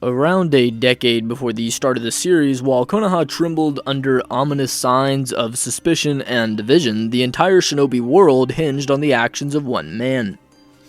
Around a decade before the start of the series, while Konoha trembled under ominous signs of suspicion and division, the entire Shinobi world hinged on the actions of one man.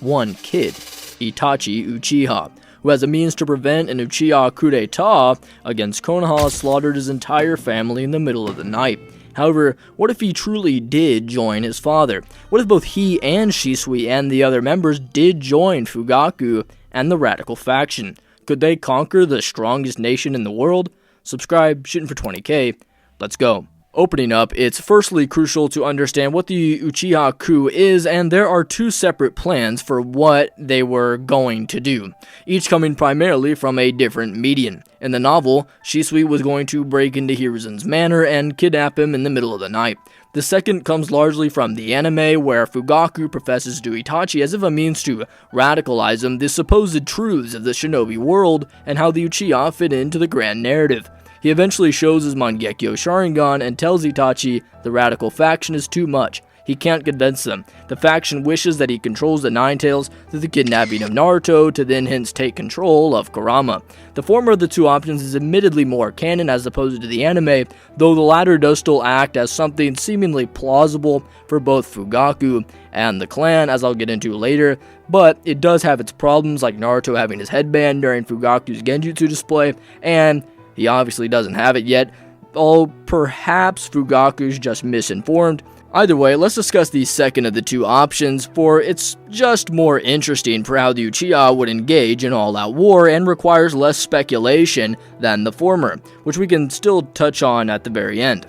One kid, Itachi Uchiha, who as a means to prevent an Uchiha coup d'etat against Konoha, slaughtered his entire family in the middle of the night. However, what if he truly did join his father? What if both he and Shisui and the other members did join Fugaku and the radical faction? Could they conquer the strongest nation in the world? Subscribe, shooting for 20k. Let's go. Opening up, it's firstly crucial to understand what the Uchiha coup is, and there are two separate plans for what they were going to do, each coming primarily from a different medium. In the novel, Shisui was going to break into Hiruzen's manor and kidnap him in the middle of the night. The second comes largely from the anime, where Fugaku professes to Itachi as if a means to radicalize him the supposed truths of the Shinobi world and how the Uchiha fit into the grand narrative. He eventually shows his Mangekyo Sharingan and tells Itachi the radical faction is too much. He can't convince them. The faction wishes that he controls the Nine Tails through the kidnapping of Naruto to then hence take control of Kurama. The former of the two options is admittedly more canon as opposed to the anime, though the latter does still act as something seemingly plausible for both Fugaku and the clan, as I'll get into later, but it does have its problems, like Naruto having his headband during Fugaku's Genjutsu display, and he obviously doesn't have it yet, although perhaps Fugaku's just misinformed. Either way, let's discuss the second of the two options, for it's just more interesting for how the Uchiha would engage in all-out war and requires less speculation than the former, which we can still touch on at the very end.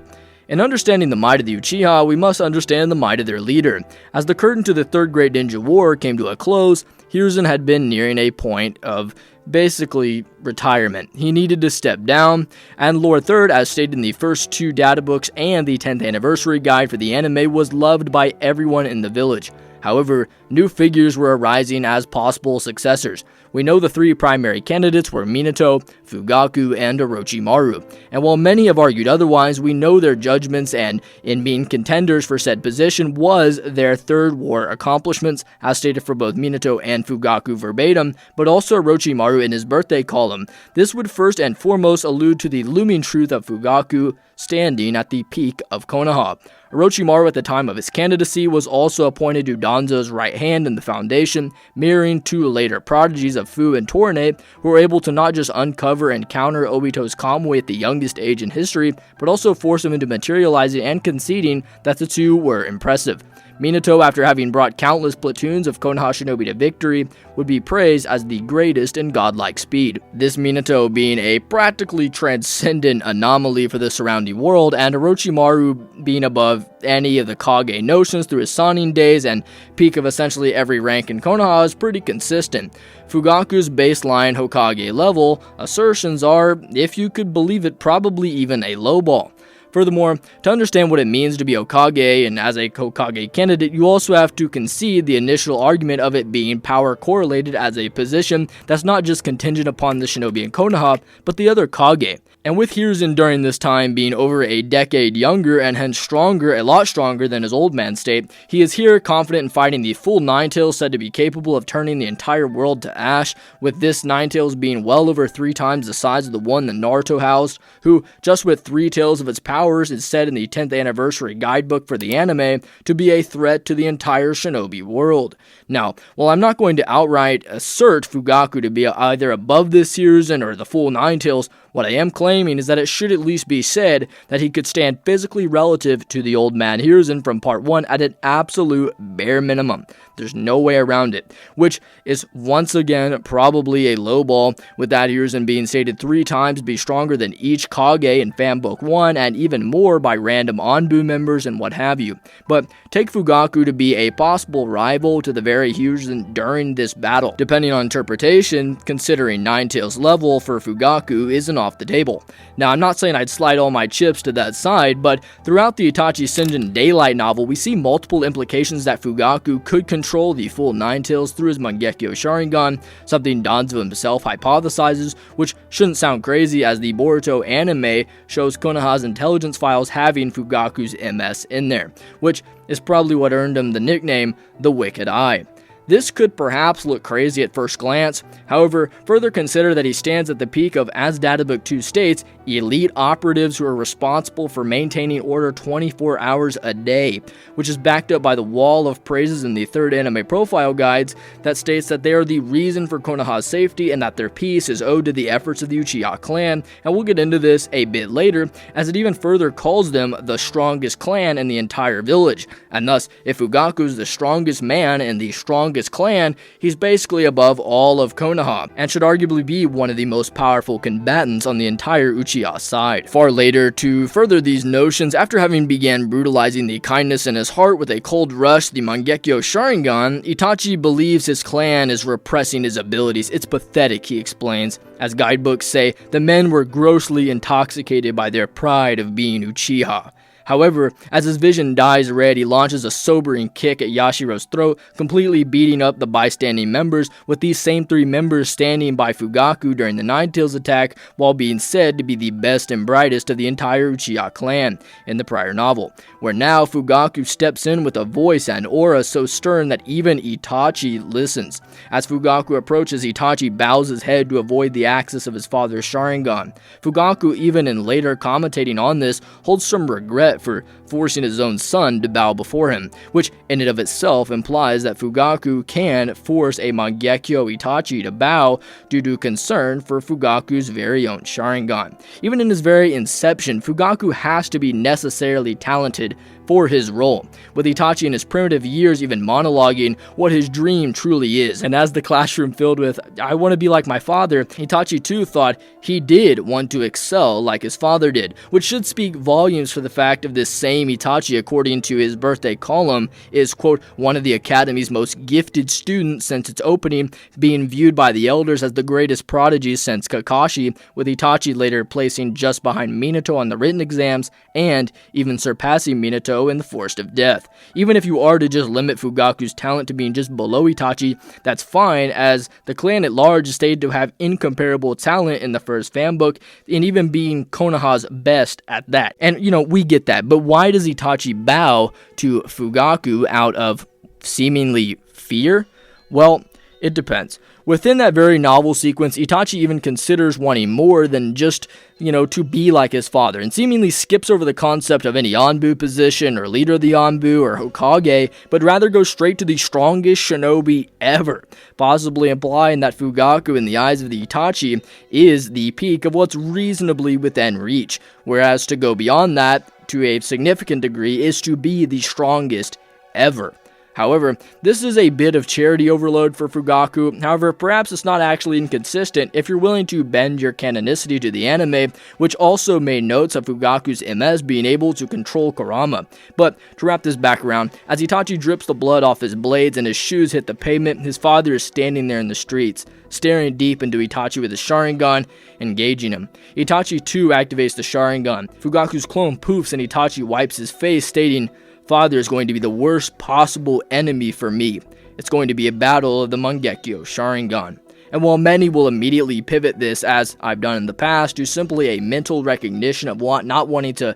In understanding the might of the Uchiha, we must understand the might of their leader. As the curtain to the Third Great Ninja War came to a close, Hiruzen had been nearing a point of basically retirement. He needed to step down, and Lord Third, as stated in the first two data books and the 10th anniversary guide for the anime, was loved by everyone in the village. However, new figures were arising as possible successors. We know the three primary candidates were Minato, Fugaku, and Orochimaru, and while many have argued otherwise, we know their judgments and in being contenders for said position was their third war accomplishments, as stated for both Minato and Fugaku verbatim, but also Orochimaru in his birthday column. This would first and foremost allude to the looming truth of Fugaku standing at the peak of Konoha. Orochimaru at the time of his candidacy was also appointed to Danzo's right hand in the Foundation, mirroring two later prodigies of Fu and Torne, who were able to not just uncover and counter Obito's Kamui at the youngest age in history, but also force him into materializing and conceding that the two were impressive. Minato, after having brought countless platoons of Konoha Shinobi to victory, would be praised as the greatest in godlike speed. This Minato being a practically transcendent anomaly for the surrounding world, and Orochimaru being above any of the Kage notions through his Sannin days and peak of essentially every rank in Konoha is pretty consistent. Fugaku's baseline Hokage level assertions are, if you could believe it, probably even a lowball. Furthermore, to understand what it means to be Hokage, and as a Hokage candidate, you also have to concede the initial argument of it being power correlated as a position that's not just contingent upon the Shinobi and Konoha, but the other Kage. And with Hiruzen during this time being over a decade younger and hence stronger, a lot stronger than his old man state, he is here confident in fighting the full Nine Tails said to be capable of turning the entire world to ash, with this Nine Tails being well over 3 times the size of the one that Naruto housed, who, just with 3 tails of its powers, is said in the 10th anniversary guidebook for the anime to be a threat to the entire Shinobi world. Now, while I'm not going to outright assert Fugaku to be either above this Hiruzen or the full Nine Tails, what I am claiming is that it should at least be said that he could stand physically relative to the old man Hiruzen from part 1 at an absolute bare minimum. There's no way around it, which is once again probably a lowball, with that Hiruzen being stated 3 times to be stronger than each Kage in Fanbook 1 and even more by random Anbu members and what have you. But take Fugaku to be a possible rival to the very Hiruzen during this battle. Depending on interpretation, considering Nine Tails level for Fugaku isn't off the table. Now, I'm not saying I'd slide all my chips to that side, but throughout the Itachi Senjin Daylight novel, we see multiple implications that Fugaku could control the full Nine Tails through his Mangekyo Sharingan, something Danzo himself hypothesizes, which shouldn't sound crazy as the Boruto anime shows Konoha's intelligence files having Fugaku's MS in there, which is probably what earned him the nickname the Wicked Eye. This could perhaps look crazy at first glance, however, further consider that he stands at the peak of, as Databook 2 states, elite operatives who are responsible for maintaining order 24 hours a day, which is backed up by the wall of praises in the third anime profile guides that states that they are the reason for Konoha's safety and that their peace is owed to the efforts of the Uchiha clan, and we'll get into this a bit later, as it even further calls them the strongest clan in the entire village, and thus, if Fugaku is the strongest man in the strongest clan, he's basically above all of Konoha, and should arguably be one of the most powerful combatants on the entire Uchiha side. Far later, to further these notions, after having began brutalizing the kindness in his heart with a cold rush, the Mangekyo Sharingan, Itachi believes his clan is repressing his abilities. It's pathetic, he explains. As guidebooks say, the men were grossly intoxicated by their pride of being Uchiha. However, as his vision dies red, he launches a sobering kick at Yashiro's throat, completely beating up the bystanding members, with these same 3 members standing by Fugaku during the Nine-Tails attack, while being said to be the best and brightest of the entire Uchiha clan in the prior novel, where now Fugaku steps in with a voice and aura so stern that even Itachi listens. As Fugaku approaches, Itachi bows his head to avoid the axis of his father's Sharingan. Fugaku, even in later commentating on this, holds some regret for forcing his own son to bow before him, which in and of itself implies that Fugaku can force a Mangekyo Itachi to bow due to concern for Fugaku's very own Sharingan. Even in his very inception, Fugaku has to be necessarily talented for his role, with Itachi in his primitive years even monologuing what his dream truly is. And as the classroom filled with, "I want to be like my father," Itachi too thought he did want to excel like his father did, which should speak volumes for the fact of this same Itachi, according to his birthday column, is, quote, one of the Academy's most gifted students since its opening, being viewed by the elders as the greatest prodigy since Kakashi, with Itachi later placing just behind Minato on the written exams, and even surpassing Minato in the Forest of Death. Even if you are to just limit Fugaku's talent to being just below Itachi, that's fine, as the clan at large is stated to have incomparable talent in the first fan book, and even being Konoha's best at that. And, we get that, but why does Itachi bow to Fugaku out of seemingly fear? Well, it depends. Within that very novel sequence, Itachi even considers wanting more than just, to be like his father, and seemingly skips over the concept of any Anbu position, or leader of the Anbu, or Hokage, but rather goes straight to the strongest shinobi ever, possibly implying that Fugaku, in the eyes of the Itachi, is the peak of what's reasonably within reach, whereas to go beyond that, to a significant degree, is to be the strongest ever. However, this is a bit of charity overload for Fugaku. However, perhaps it's not actually inconsistent if you're willing to bend your canonicity to the anime, which also made notes of Fugaku's MS being able to control Kurama. But to wrap this back around, as Itachi drips the blood off his blades and his shoes hit the pavement, his father is standing there in the streets, staring deep into Itachi with his Sharingan, engaging him. Itachi too activates the Sharingan. Fugaku's clone poofs and Itachi wipes his face, stating, "Father is going to be the worst possible enemy for me. It's going to be a battle of the Mangekyo Sharingan." And while many will immediately pivot this, as I've done in the past, to simply a mental recognition of not wanting to,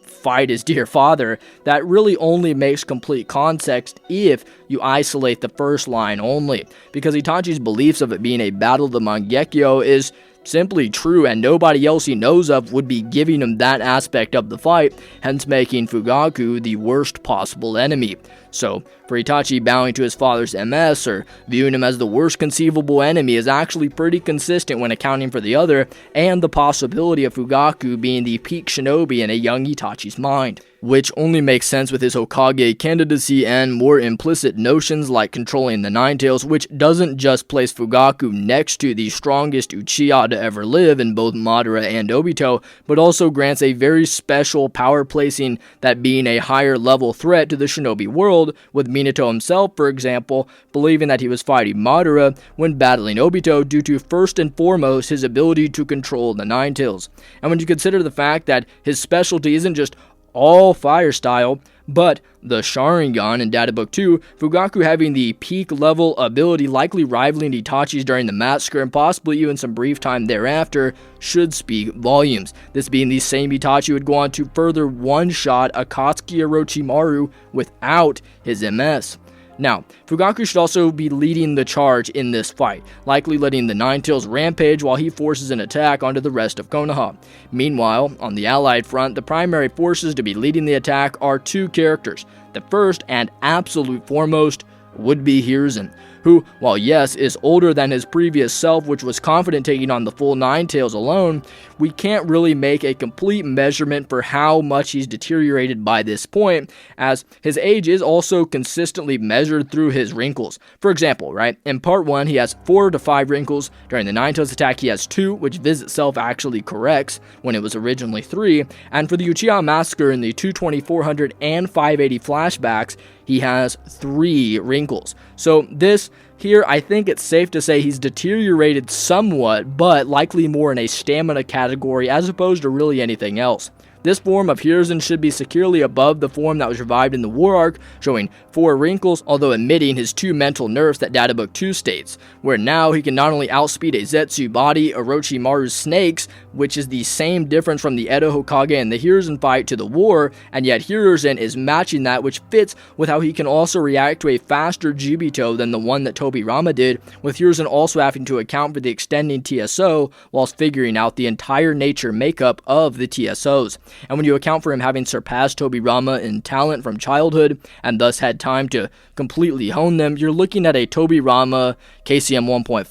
fight his dear father, that really only makes complete context if you isolate the first line only, because Itachi's beliefs of it being a battle of the Mangekyo is simply true, and nobody else he knows of would be giving him that aspect of the fight, hence making Fugaku the worst possible enemy. So, for Itachi bowing to his father's MS, or viewing him as the worst conceivable enemy, is actually pretty consistent when accounting for the other, and the possibility of Fugaku being the peak shinobi in a young Itachi's mind, which only makes sense with his Hokage candidacy and more implicit notions like controlling the Nine-Tails, which doesn't just place Fugaku next to the strongest Uchiha to ever live in both Madara and Obito, but also grants a very special power placing that being a higher level threat to the shinobi world, with Minato himself, for example, believing that he was fighting Madara when battling Obito due to first and foremost his ability to control the Nine-Tails. And when you consider the fact that his specialty isn't just all fire style, but the Sharingan in Databook 2, Fugaku having the peak level ability likely rivaling Itachi's during the massacre and possibly even some brief time thereafter, should speak volumes. This being the same Itachi would go on to further one-shot Akatsuki Orochimaru without his MS. Now, Fugaku should also be leading the charge in this fight, likely letting the Ninetales rampage while he forces an attack onto the rest of Konoha. Meanwhile, on the Allied front, the primary forces to be leading the attack are two characters. The first and absolute foremost would be Hiruzen, who, while yes, is older than his previous self, which was confident taking on the full Ninetales alone, we can't really make a complete measurement for how much he's deteriorated by this point, as his age is also consistently measured through his wrinkles. For example, right, in part 1 he has 4 to 5 wrinkles, during the Ninetales attack he has 2, which Viz itself actually corrects when it was originally 3, and for the Uchiha massacre in the 220-400 and 580 flashbacks, he has 3 wrinkles. So this here, I think it's safe to say he's deteriorated somewhat, but likely more in a stamina category as opposed to really anything else. This form of Hiruzen should be securely above the form that was revived in the War Arc, showing 4 wrinkles, although omitting his 2 mental nerfs that Databook 2 states, where now he can not only outspeed a Zetsu body, Orochimaru's snakes, which is the same difference from the Edo Hokage and the Hiruzen fight to the war, and yet Hiruzen is matching that, which fits with how he can also react to a faster Jibito than the one that Tobirama did, with Hiruzen also having to account for the extending TSO whilst figuring out the entire nature makeup of the TSOs. And when you account for him having surpassed Tobirama in talent from childhood, and thus had time to completely hone them, you're looking at a Tobirama, KCM 1.5,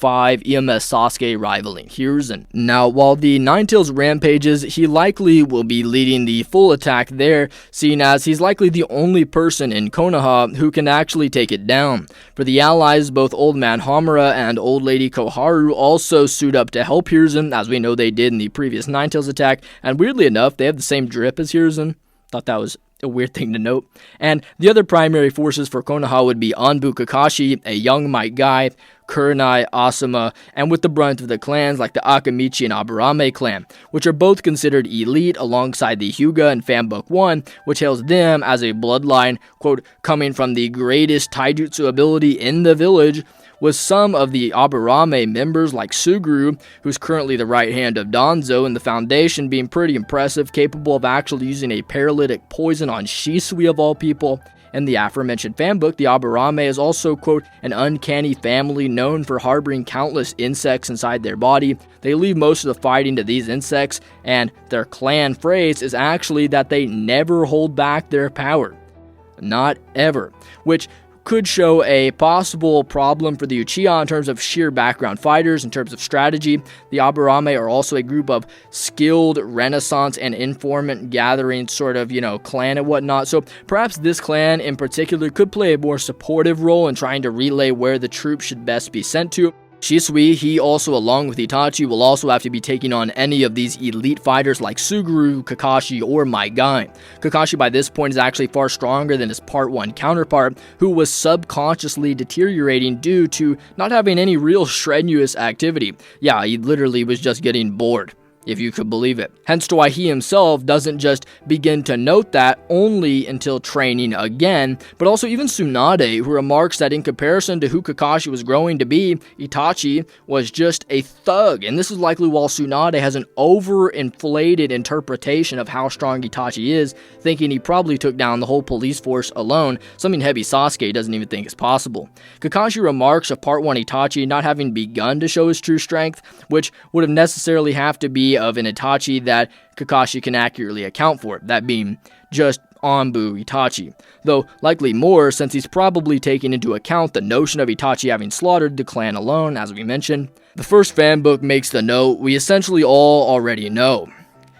EMS Sasuke rivaling Hiruzen. Now, while the Ninetales rampages, he likely will be leading the full attack there, seeing as he's likely the only person in Konoha who can actually take it down. For the allies, both Old Man Hamura and Old Lady Koharu also suit up to help Hiruzen, as we know they did in the previous Ninetales attack, and weirdly enough, they have the same drip as Hiruzen. Thought that was a weird thing to note. And the other primary forces for Konoha would be Anbu Kakashi, a young might guy, Kurenai, Asuma, and with the brunt of the clans like the Akamichi and Aburame clan, which are both considered elite alongside the Hyuga and Fanbook 1, which hails them as a bloodline, quote, coming from the greatest taijutsu ability in the village, with some of the Aburame members like Suguru, who's currently the right hand of Danzo in the Foundation, being pretty impressive, capable of actually using a paralytic poison on Shisui of all people. In the aforementioned fanbook, the Aburame is also, quote, an uncanny family known for harboring countless insects inside their body. They leave most of the fighting to these insects, and their clan phrase is actually that they never hold back their power. Not ever. Which could show a possible problem for the Uchiha in terms of sheer background fighters, in terms of strategy. The Aburame are also a group of skilled Renaissance and informant gathering sort of, clan and whatnot. So perhaps this clan in particular could play a more supportive role in trying to relay where the troops should best be sent to. Shisui, he also, along with Itachi, will also have to be taking on any of these elite fighters like Suguru, Kakashi, or Might Guy. Kakashi by this point is actually far stronger than his Part 1 counterpart, who was subconsciously deteriorating due to not having any real strenuous activity. Yeah, he literally was just getting bored, if you could believe it. Hence to why he himself doesn't just begin to note that only until training again, but also even Tsunade, who remarks that in comparison to who Kakashi was growing to be, Itachi was just a thug, and this is likely while Tsunade has an overinflated interpretation of how strong Itachi is, thinking he probably took down the whole police force alone, something heavy Sasuke doesn't even think is possible. Kakashi remarks of Part 1 Itachi not having begun to show his true strength, which would have necessarily have to be of an Itachi that Kakashi can accurately account for, that being just Anbu Itachi, though likely more since he's probably taking into account the notion of Itachi having slaughtered the clan alone, as we mentioned. The first fanbook makes the note we essentially all already know.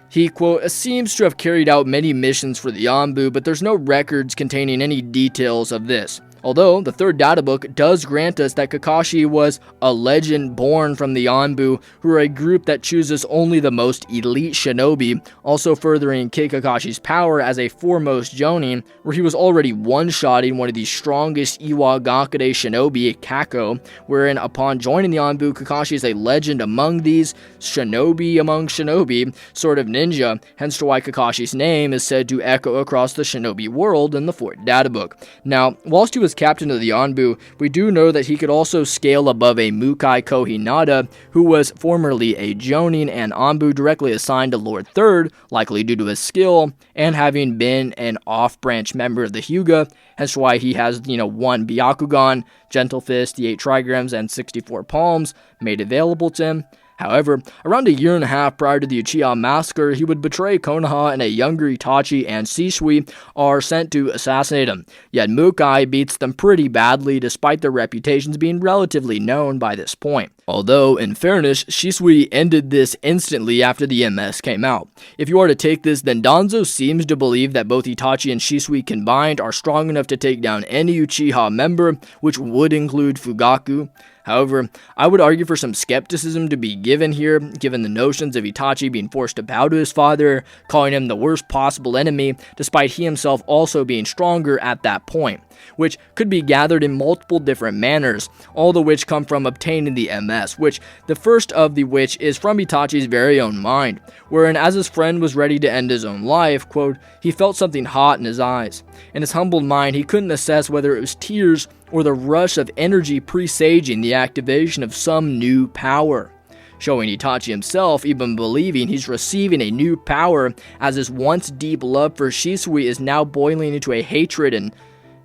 He, quote, seems to have carried out many missions for the Anbu, but there's no records containing any details of this. Although, the third databook does grant us that Kakashi was a legend born from the Anbu, who are a group that chooses only the most elite shinobi, also furthering Kid Kakashi's power as a foremost jonin, where he was already one-shotting one of the strongest Iwagakure shinobi, Kako, wherein upon joining the Anbu, Kakashi is a legend among these, shinobi among shinobi, sort of ninja, hence to why Kakashi's name is said to echo across the shinobi world in the fourth databook. Now, whilst he was captain of the Anbu, we do know that he could also scale above a Mukai Kohinata, who was formerly a Jonin and Anbu directly assigned to Lord Third, likely due to his skill, and having been an off-branch member of the Hyuga, hence why he has, 1 Byakugan, Gentle Fist, the 8 Trigrams, and 64 Palms made available to him. However, around a year and a half prior to the Uchiha massacre, he would betray Konoha, and a younger Itachi and Shisui are sent to assassinate him. Yet Mukai beats them pretty badly, despite their reputations being relatively known by this point. Although, in fairness, Shisui ended this instantly after the MS came out. If you are to take this, then Danzo seems to believe that both Itachi and Shisui combined are strong enough to take down any Uchiha member, which would include Fugaku. However, I would argue for some skepticism to be given here, given the notions of Itachi being forced to bow to his father, calling him the worst possible enemy, despite he himself also being stronger at that point, which could be gathered in multiple different manners, all of which come from obtaining the MS, which the first of which is from Itachi's very own mind, wherein as his friend was ready to end his own life, quote, he felt something hot in his eyes. In his humbled mind, he couldn't assess whether it was tears or the rush of energy presaging the activation of some new power, showing Itachi himself even believing he's receiving a new power, as his once deep love for Shisui is now boiling into a hatred and,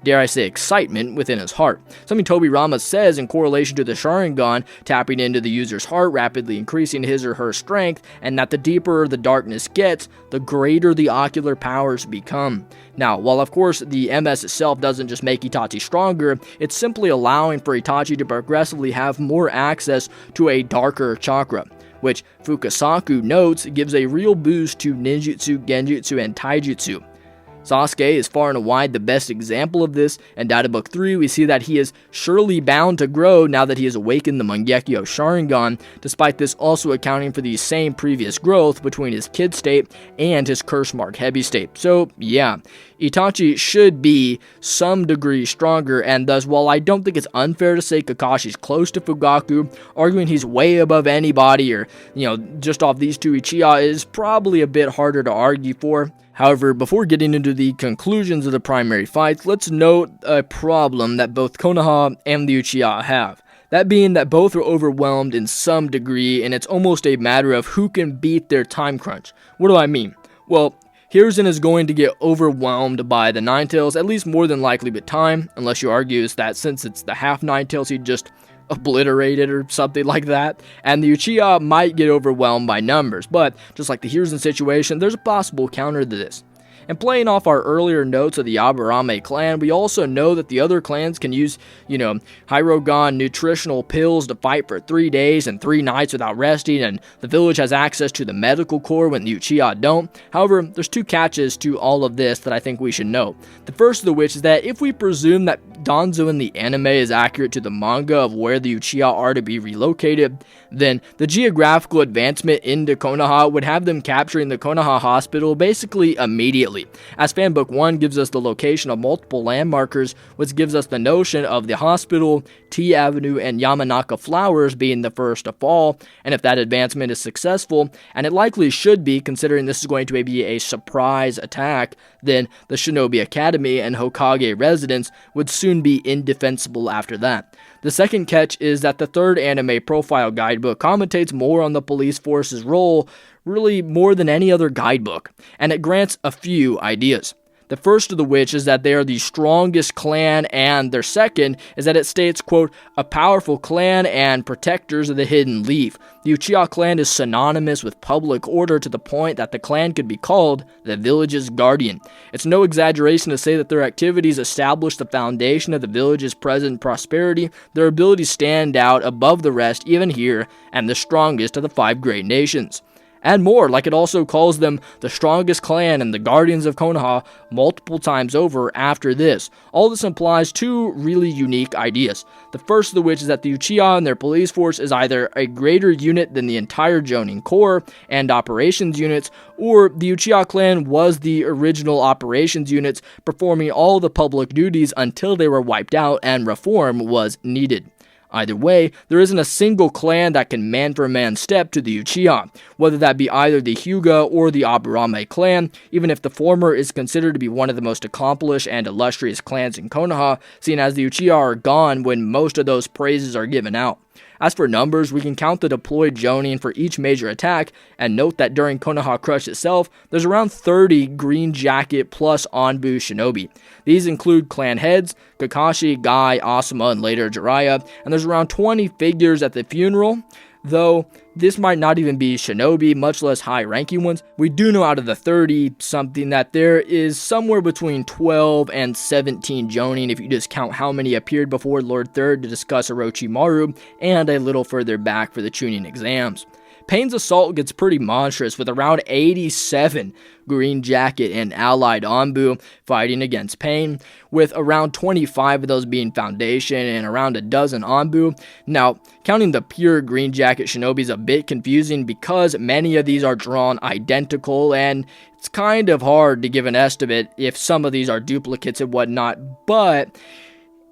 dare I say, excitement within his heart. Something Tobirama says in correlation to the Sharingan tapping into the user's heart, rapidly increasing his or her strength, and that the deeper the darkness gets, the greater the ocular powers become. Now, while of course the MS itself doesn't just make Itachi stronger, it's simply allowing for Itachi to progressively have more access to a darker chakra, which Fukasaku notes gives a real boost to ninjutsu, genjutsu, and taijutsu. Sasuke is far and wide the best example of this, and Data Book 3 we see that he is surely bound to grow now that he has awakened the Mangekyo Sharingan, despite this also accounting for the same previous growth between his kid state and his curse mark heavy state. So yeah, Itachi should be some degree stronger, and thus while I don't think it's unfair to say Kakashi's close to Fugaku, arguing he's way above anybody or, just off these two Uchiha is probably a bit harder to argue for. However, before getting into the conclusions of the primary fights, let's note a problem that both Konoha and the Uchiha have. That being that both are overwhelmed in some degree, and it's almost a matter of who can beat their time crunch. What do I mean? Well, Hiruzen is going to get overwhelmed by the Ninetales, at least more than likely with time, unless you argue that since it's the half Ninetales, he'd just obliterated or something like that, and the Uchiha might get overwhelmed by numbers, but just like the Hiruzen situation, there's a possible counter to this. And playing off our earlier notes of the Aburame clan, we also know that the other clans can use, Hirogan nutritional pills to fight for 3 days and 3 nights without resting, and the village has access to the medical corps when the Uchiha don't. However, there's 2 catches to all of this that I think we should know. The first of which is that if we presume that Danzo in the anime is accurate to the manga of where the Uchiha are to be relocated, then the geographical advancement into Konoha would have them capturing the Konoha hospital basically immediately, as Fanbook 1 gives us the location of multiple landmarkers, which gives us the notion of the hospital, Tea Avenue, and Yamanaka Flowers being the first to fall, and if that advancement is successful, and it likely should be considering this is going to be a surprise attack, then the Shinobi Academy and Hokage residence would soon be indefensible after that. The second catch is that the third anime profile guidebook commentates more on the police force's role, really more than any other guidebook, and it grants a few ideas. The first of which is that they are the strongest clan, and their second is that it states, quote, a powerful clan and protectors of the hidden leaf. The Uchiha clan is synonymous with public order to the point that the clan could be called the village's guardian. It's no exaggeration to say that their activities establish the foundation of the village's present prosperity. Their abilities stand out above the rest even here, and the strongest of the 5 great nations. And more, like it also calls them the strongest clan and the guardians of Konoha multiple times over after this. All this implies 2 really unique ideas. The first of which is that the Uchiha and their police force is either a greater unit than the entire Jonin Corps and operations units, or the Uchiha clan was the original operations units performing all the public duties until they were wiped out and reform was needed. Either way, there isn't a single clan that can man-for-man step to the Uchiha, whether that be either the Hyuga or the Aburame clan, even if the former is considered to be one of the most accomplished and illustrious clans in Konoha, seeing as the Uchiha are gone when most of those praises are given out. As for numbers, we can count the deployed Jonin for each major attack, and note that during Konoha Crush itself, there's around 30 Green Jacket plus Anbu Shinobi. These include clan heads, Kakashi, Guy, Asuma, and later Jiraiya, and there's around 20 figures at the funeral, though this might not even be Shinobi, much less high-ranking ones. We do know out of the 30-something that there is somewhere between 12 and 17 Jonin if you just count how many appeared before Lord Third to discuss Orochimaru, and a little further back for the Chunin exams. Pain's assault gets pretty monstrous with around 87 Green Jacket and allied Anbu fighting against Pain, with around 25 of those being Foundation and around a dozen Anbu. Now, counting the pure Green Jacket Shinobi is a bit confusing because many of these are drawn identical, and it's kind of hard to give an estimate if some of these are duplicates and whatnot, but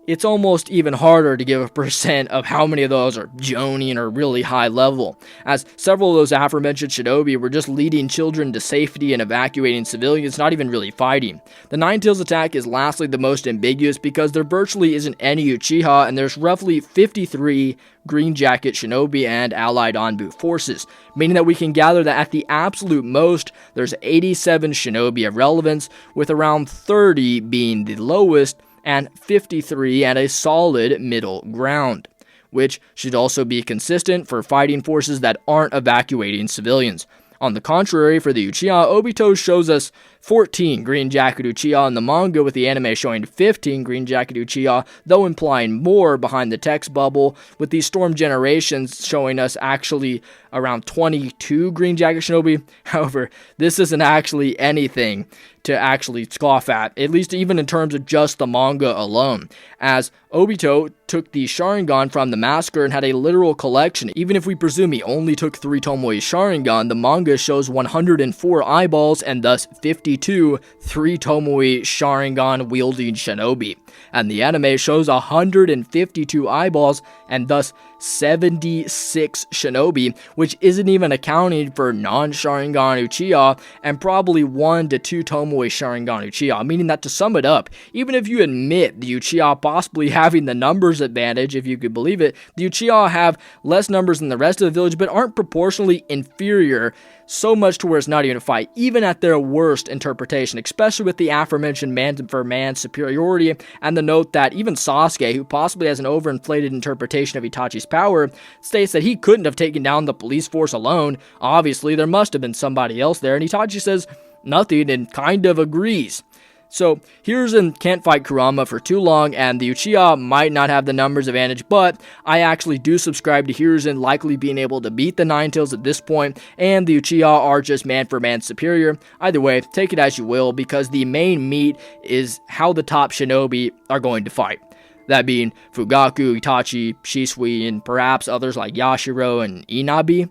it's almost even harder to give a percent of how many of those are Jonin or really high level, as several of those aforementioned Shinobi were just leading children to safety and evacuating civilians, not even really fighting. The Nine-Tails attack is lastly the most ambiguous because there virtually isn't any Uchiha, and there's roughly 53 Green Jacket Shinobi and allied Anbu forces, meaning that we can gather that at the absolute most, there's 87 Shinobi of relevance, with around 30 being the lowest, and 53 at a solid middle ground, which should also be consistent for fighting forces that aren't evacuating civilians. On the contrary, for the Uchiha, Obito shows us 14 Green Jacket Uchiha in the manga, with the anime showing 15 Green Jacket Uchiha, though implying more behind the text bubble, with the Storm Generations showing us actually around 22 Green Jacket Shinobi. However, this isn't actually anything to actually scoff at least even in terms of just the manga alone, as Obito took the Sharingan from the massacre and had a literal collection. Even if we presume he only took 3 Tomoe Sharingan, the manga shows 104 eyeballs and thus 52 3 Tomoe Sharingan wielding Shinobi, and the anime shows 152 eyeballs and thus 76 Shinobi, which isn't even accounting for non-Sharingan Uchiha and probably 1 to 2 Tomoe Sharingan Uchiha, meaning that to sum it up, even if you admit the Uchiha possibly having the numbers advantage, if you could believe it, the Uchiha have less numbers than the rest of the village but aren't proportionally inferior so much to where it's not even a fight, even at their worst interpretation, especially with the aforementioned man-for-man superiority, and the note that even Sasuke, who possibly has an overinflated interpretation of Itachi's power, states that he couldn't have taken down the police force alone. Obviously, there must have been somebody else there, and Itachi says nothing and kind of agrees. So, Hiruzen can't fight Kurama for too long, and the Uchiha might not have the numbers advantage, but I actually do subscribe to Hiruzen likely being able to beat the Nine-Tails at this point, and the Uchiha are just man-for-man superior. Either way, take it as you will, because the main meat is how the top Shinobi are going to fight. That being Fugaku, Itachi, Shisui, and perhaps others like Yashiro and Inabi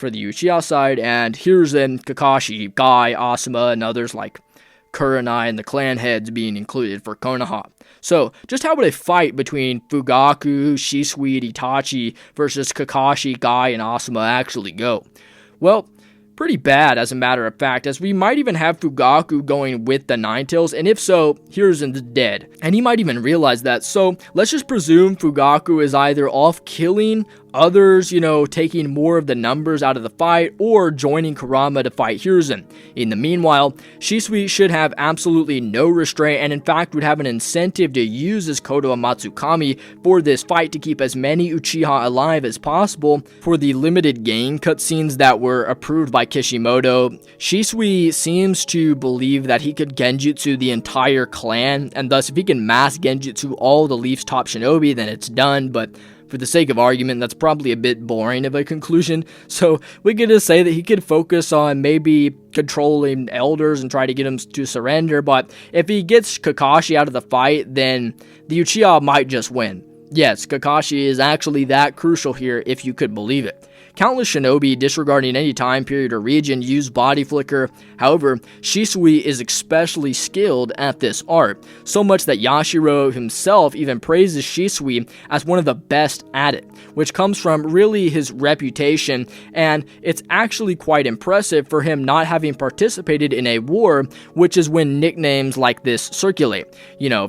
for the Uchiha side, and Hiruzen, Kakashi, Guy, Asuma, and others like Kurenai and the clan heads being included for Konoha. So, just how would a fight between Fugaku, Shisui, and Itachi versus Kakashi, Guy, and Asuma actually go? Well, pretty bad as a matter of fact, as we might even have Fugaku going with the Nine-Tails, and if so, Hiruzen's dead. And he might even realize that, so let's just presume Fugaku is either off killing others, taking more of the numbers out of the fight, or joining Kurama to fight Hiruzen. In the meanwhile, Shisui should have absolutely no restraint, and in fact would have an incentive to use his Kotoamatsukami for this fight to keep as many Uchiha alive as possible. For the limited gain cutscenes that were approved by Kishimoto, Shisui seems to believe that he could genjutsu the entire clan, and thus if he can mass genjutsu all the Leaf's top shinobi, then it's done, but for the sake of argument, that's probably a bit boring of a conclusion, so we could just say that he could focus on maybe controlling elders and try to get them to surrender, but if he gets Kakashi out of the fight, then the Uchiha might just win. Yes, Kakashi is actually that crucial here, if you could believe it. Countless shinobi, disregarding any time period or region, use body flicker. However, Shisui is especially skilled at this art, so much that Yashiro himself even praises Shisui as one of the best at it, which comes from really his reputation, and it's actually quite impressive for him not having participated in a war, which is when nicknames like this circulate,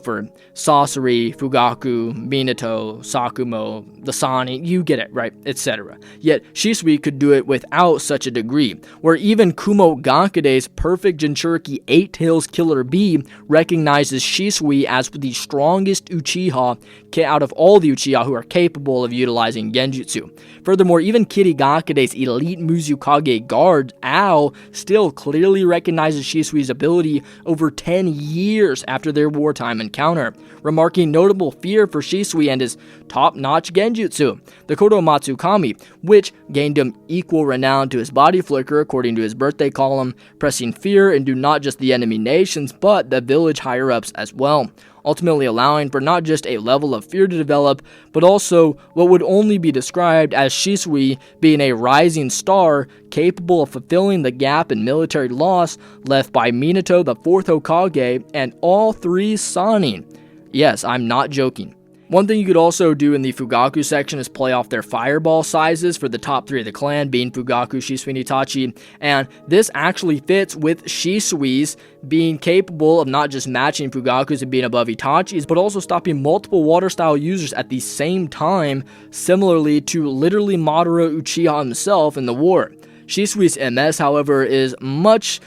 for Sasori, Fugaku, Minato, Sakumo, the Sani, you get it, right, etc. Yet Shisui could do it without such a degree, where even Kumo Gakude's perfect Jinchuriki 8 Tails Killer Bee recognizes Shisui as the strongest Uchiha out of all the Uchiha who are capable of utilizing Genjutsu. Furthermore, even Kirigakude's elite Muzukage guard, Ao, still clearly recognizes Shisui's ability over 10 years after their wartime encounter, remarking notable fear for Shisui and his top-notch Genjutsu, the Kotoamatsukami, which gained him equal renown to his body flicker according to his birthday column, pressing fear into not just the enemy nations but the village higher-ups as well, ultimately allowing for not just a level of fear to develop, but also what would only be described as Shisui being a rising star capable of fulfilling the gap in military loss left by Minato, the 4th Hokage, and all 3 Sannin. Yes, I'm not joking. One thing you could also do in the Fugaku section is play off their fireball sizes for the top 3 of the clan, being Fugaku, Shisui, and Itachi, and this actually fits with Shisui's being capable of not just matching Fugaku's and being above Itachi's, but also stopping multiple water-style users at the same time, similarly to literally Madara Uchiha himself in the war. Shisui's MS, however, is much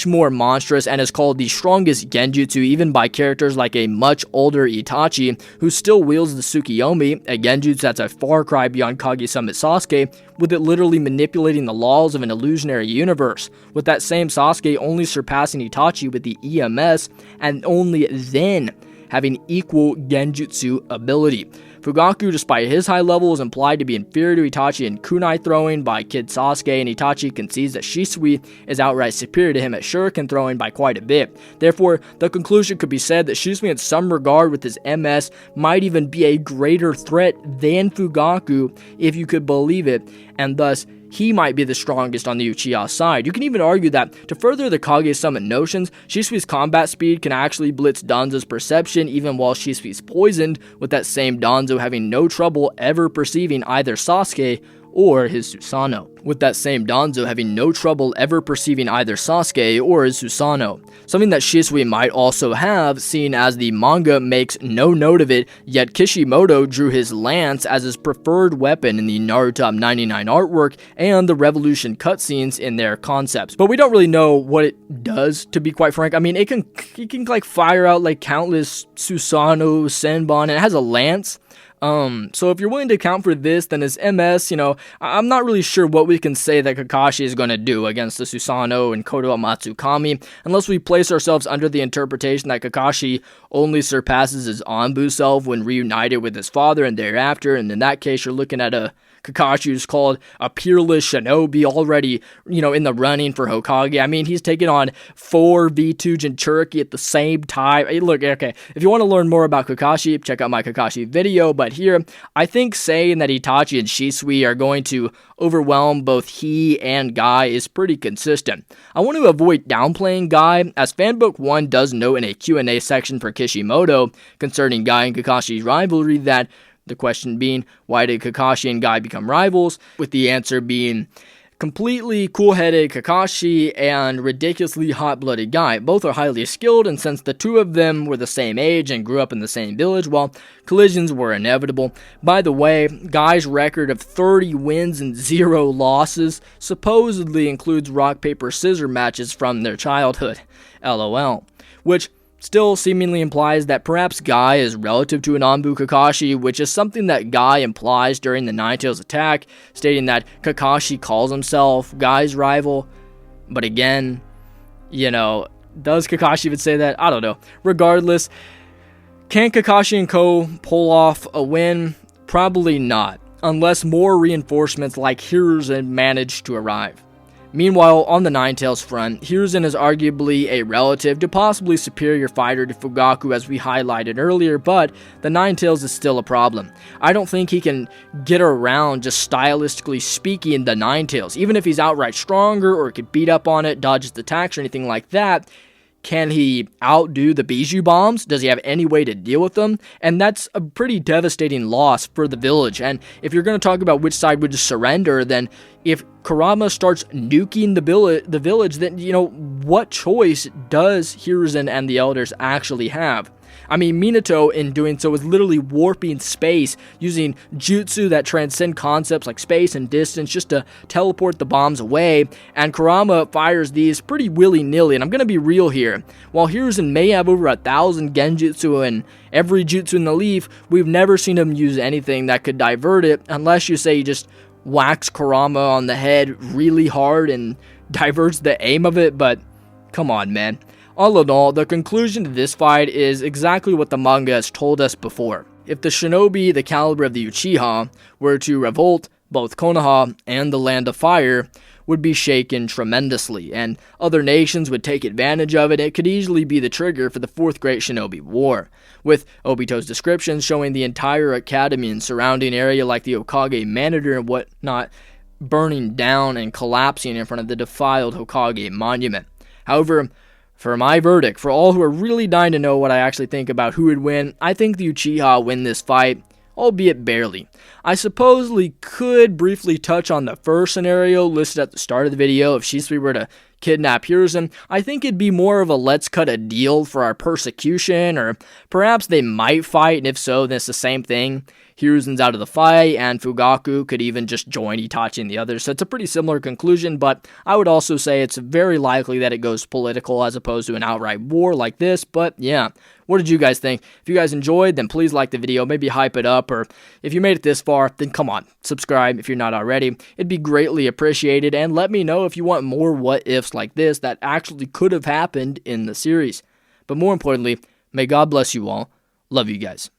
more monstrous and is called the strongest Genjutsu even by characters like a much older Itachi, who still wields the Tsukiyomi, a Genjutsu that's a far cry beyond Kage Summit Sasuke, with it literally manipulating the laws of an illusionary universe, with that same Sasuke only surpassing Itachi with the EMS, and only then having equal Genjutsu ability. Fugaku, despite his high level, is implied to be inferior to Itachi in kunai throwing by Kid Sasuke, and Itachi concedes that Shisui is outright superior to him at shuriken throwing by quite a bit. Therefore, the conclusion could be said that Shisui in some regard with his MS might even be a greater threat than Fugaku, if you could believe it, and thus he might be the strongest on the Uchiha side. You can even argue that, to further the Kage Summit notions, Shisui's combat speed can actually blitz Danzo's perception even while Shisui's poisoned, with that same Danzo having no trouble ever perceiving either Sasuke or his Susanoo. With that same Danzo having no trouble ever perceiving either Sasuke or his Susanoo. Something that Shisui might also have, seen as the manga makes no note of it, yet Kishimoto drew his lance as his preferred weapon in the Naruto 99 artwork and the Revolution cutscenes in their concepts. But we don't really know what it does, to be quite frank. I mean, it can like fire out like countless Susanoo, Senbon, and it has a lance. So if you're willing to account for this, then his MS, I'm not really sure what we can say that Kakashi is going to do against the Susanoo and Kotoamatsukami, unless we place ourselves under the interpretation that Kakashi only surpasses his Anbu self when reunited with his father and thereafter, and in that case, you're looking at a Kakashi who's called a peerless shinobi already, in the running for Hokage. I mean, he's taking on 4 V2 Jinchuriki at the same time. Hey, look, okay, if you want to learn more about Kakashi, check out my Kakashi video, but here, I think saying that Itachi and Shisui are going to overwhelm both he and Guy is pretty consistent. I want to avoid downplaying Guy, as Fanbook 1 does note in a Q&A section for Kishimoto concerning Guy and Kakashi's rivalry that the question being, why did Kakashi and Guy become rivals? With the answer being completely cool-headed Kakashi and ridiculously hot-blooded Guy. Both are highly skilled, and since the two of them were the same age and grew up in the same village, well, collisions were inevitable. By the way, Guy's record of 30 wins and 0 losses supposedly includes rock, paper, scissors matches from their childhood. LOL. Which still seemingly implies that perhaps Guy is relative to an Anbu Kakashi, which is something that Guy implies during the Nine Tails attack, stating that Kakashi calls himself Guy's rival. But again, does Kakashi even say that? I don't know. Regardless, can Kakashi and Co. pull off a win? Probably not, unless more reinforcements like Hiruzen manage to arrive. Meanwhile, on the Ninetales front, Hiruzen is arguably a relative to possibly superior fighter to Fugaku as we highlighted earlier, but the Ninetales is still a problem. I don't think he can get around, just stylistically speaking, the Ninetales. Even if he's outright stronger or could beat up on it, dodge its attacks or anything like that, can he outdo the Bijou bombs? Does he have any way to deal with them? And that's a pretty devastating loss for the village. And if you're going to talk about which side would surrender, then if Kurama starts nuking the village, then, what choice does Hiruzen and the elders actually have? I mean, Minato, in doing so, is literally warping space, using jutsu that transcend concepts like space and distance just to teleport the bombs away, and Kurama fires these pretty willy-nilly, and I'm gonna be real here. While Hiruzen may have over 1,000 genjutsu and every jutsu in the leaf, we've never seen him use anything that could divert it, unless you say he just whacks Kurama on the head really hard and diverts the aim of it, but come on, man. All in all, the conclusion to this fight is exactly what the manga has told us before. If the shinobi the caliber of the Uchiha were to revolt, both Konoha and the Land of Fire would be shaken tremendously, and other nations would take advantage of it. It could easily be the trigger for the Fourth Great Shinobi War, with Obito's descriptions showing the entire academy and surrounding area like the Hokage Manor and whatnot burning down and collapsing in front of the defiled Hokage monument. However, for my verdict, for all who are really dying to know what I actually think about who would win, I think the Uchiha win this fight, albeit barely. I supposedly could briefly touch on the first scenario listed at the start of the video if Shisui were to kidnap Hiruzen. I think it'd be more of a let's cut a deal for our persecution, or perhaps they might fight, and if so, then it's the same thing. Hiruzen's out of the fight, and Fugaku could even just join Itachi and the others, so it's a pretty similar conclusion, but I would also say it's very likely that it goes political as opposed to an outright war like this, but yeah. What did you guys think? If you guys enjoyed, then please like the video, maybe hype it up, or if you made it this far, then come on, subscribe if you're not already. It'd be greatly appreciated, and let me know if you want more what-ifs like this that actually could have happened in the series. But more importantly, may God bless you all. Love you guys.